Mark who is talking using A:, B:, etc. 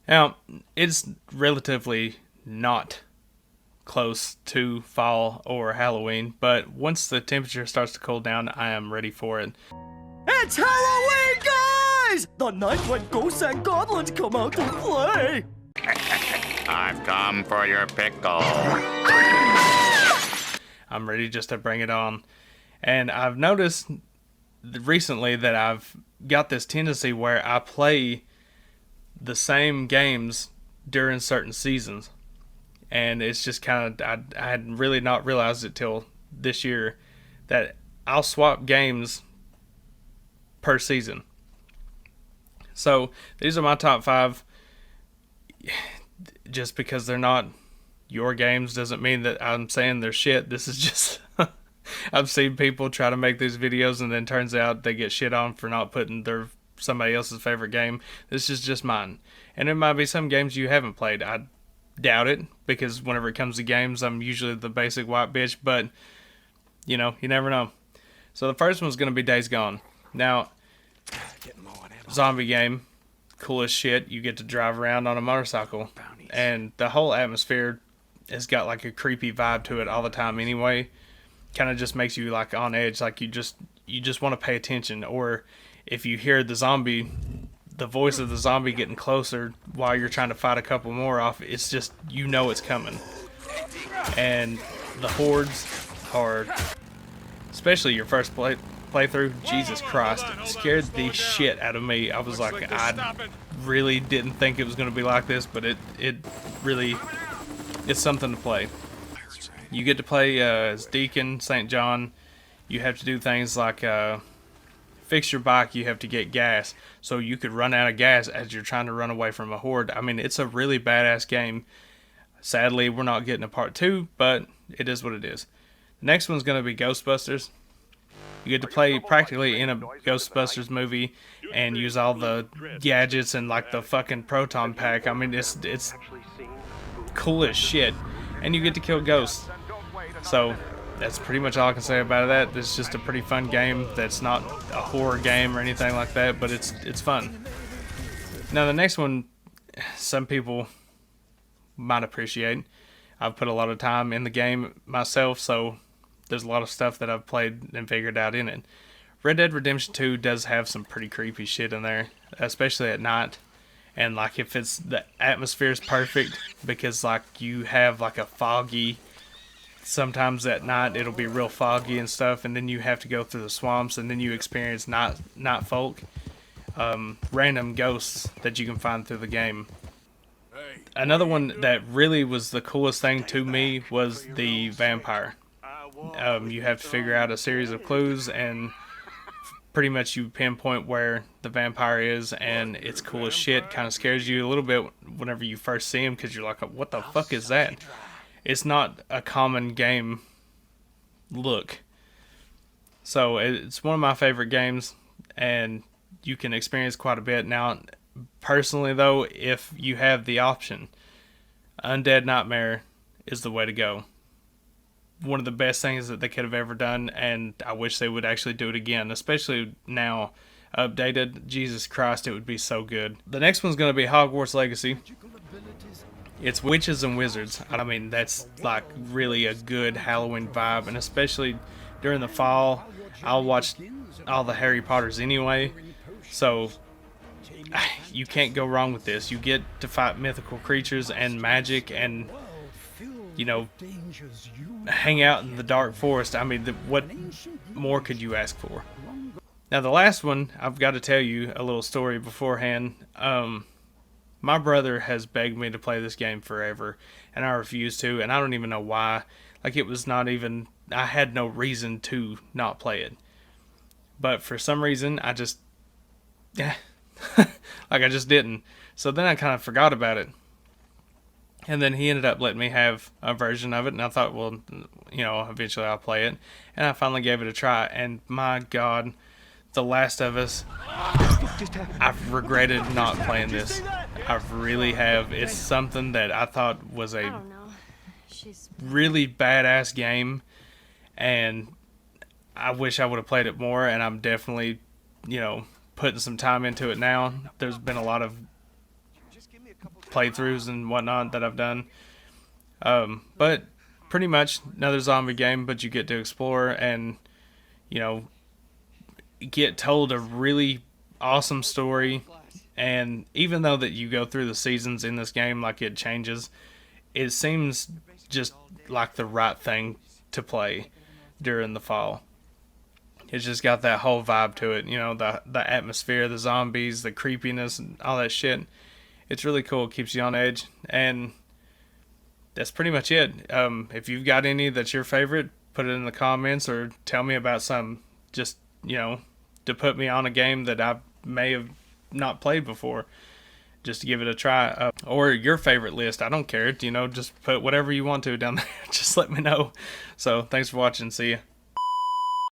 A: Now, it's relatively not close to fall or Halloween, but once the temperature starts to cool down, I am ready for it.
B: It's Halloween, guys! The night when ghosts and goblins come out to play!
C: I've come for your pickle.
A: I'm ready just to bring it on. And I've noticed recently that I've got this tendency where I play the same games during certain seasons. And it's just kind of, I had really not realized it till this year that I'll swap games per season. So these are my top 5. Just because they're not your games doesn't mean that I'm saying they're shit. This is just I've seen people try to make these videos and then turns out they get shit on for not putting their somebody else's favorite game. This is just mine. And there might be some games you haven't played. I doubt it, because whenever it comes to games, I'm usually the basic white bitch, but you know, you never know. So the first one's going to be Days Gone. Now, zombie game, cool as shit. You get to drive around on a motorcycle, and the whole atmosphere has got like a creepy vibe to it all the time anyway. Kind of just makes you like on edge, like you just want to pay attention. Or if you hear the voice of the zombie getting closer while you're trying to fight a couple more off, it's just, you know it's coming. And the hordes are, especially your first playthrough, Jesus Christ, scared the shit out of me. I was like, I really didn't think it was going to be like this, but it really, it's something to play. You get to play as Deacon St. John. You have to do things like fix your bike. You have to get gas, so you could run out of gas as you're trying to run away from a horde. I mean, it's a really badass game. Sadly, we're not getting a part 2, but it is what it is. The next one's going to be Ghostbusters. You get to play practically in a Ghostbusters movie and use all the gadgets and like the fucking proton pack. I mean, it's cool as shit. And you get to kill ghosts. So that's pretty much all I can say about that. It's just a pretty fun game that's not a horror game or anything like that, but it's fun. Now the next one, some people might appreciate. I've put a lot of time in the game myself, so there's a lot of stuff that I've played and figured out in it. Red Dead Redemption 2 does have some pretty creepy shit in there, especially at night. And like if it's, the atmosphere is perfect, because like you have like a foggy, sometimes at night it'll be real foggy and stuff, and then you have to go through the swamps, and then you experience night folk, random ghosts that you can find through the game. Another one that really was the coolest thing to me was the vampire. You have to figure out a series of clues, and pretty much you pinpoint where the vampire is, and it's cool as shit. Kind of scares you a little bit whenever you first see him, because you're like, what the fuck is that? It's not a common game look. So it's one of my favorite games, and you can experience quite a bit. Now, personally though, if you have the option, Undead Nightmare is the way to go. One of the best things that they could have ever done, and I wish they would actually do it again, especially now updated. Jesus Christ, it would be so good. The next one's going to be Hogwarts Legacy. It's witches and wizards. I mean, that's like really a good Halloween vibe, and especially during the fall, I'll watch all the Harry Potters anyway, so you can't go wrong with this. You get to fight mythical creatures and magic, and you know, hang out in the dark forest. I mean, what more could you ask for? Now, the last one, I've got to tell you a little story beforehand. My brother has begged me to play this game forever, and I refused to, and I don't even know why. Like, it was not even, I had no reason to not play it. But for some reason, I just, like, I just didn't. So then I kind of forgot about it. And then he ended up letting me have a version of it, and I thought, well, you know, eventually I'll play it. And I finally gave it a try, and my God, The Last of Us, I've regretted not playing this. I really have. It's something that I thought was a really badass game, and I wish I would have played it more, and I'm definitely, you know, putting some time into it now. There's been a lot of playthroughs and whatnot that I've done. But pretty much another zombie game, but you get to explore and, you know, get told a really awesome story. And even though that you go through the seasons in this game, like it changes, it seems just like the right thing to play during the fall. It's just got that whole vibe to it, you know, the atmosphere, the zombies, the creepiness, and all that shit. It's really cool. It keeps you on edge. And that's pretty much it. If you've got any that's your favorite, put it in the comments or tell me about some, just, you know, to put me on a game that I may have not played before, just to give it a try. Or your favorite list. I don't care. You know, just put whatever you want to down there. Just let me know. So thanks for watching. See ya.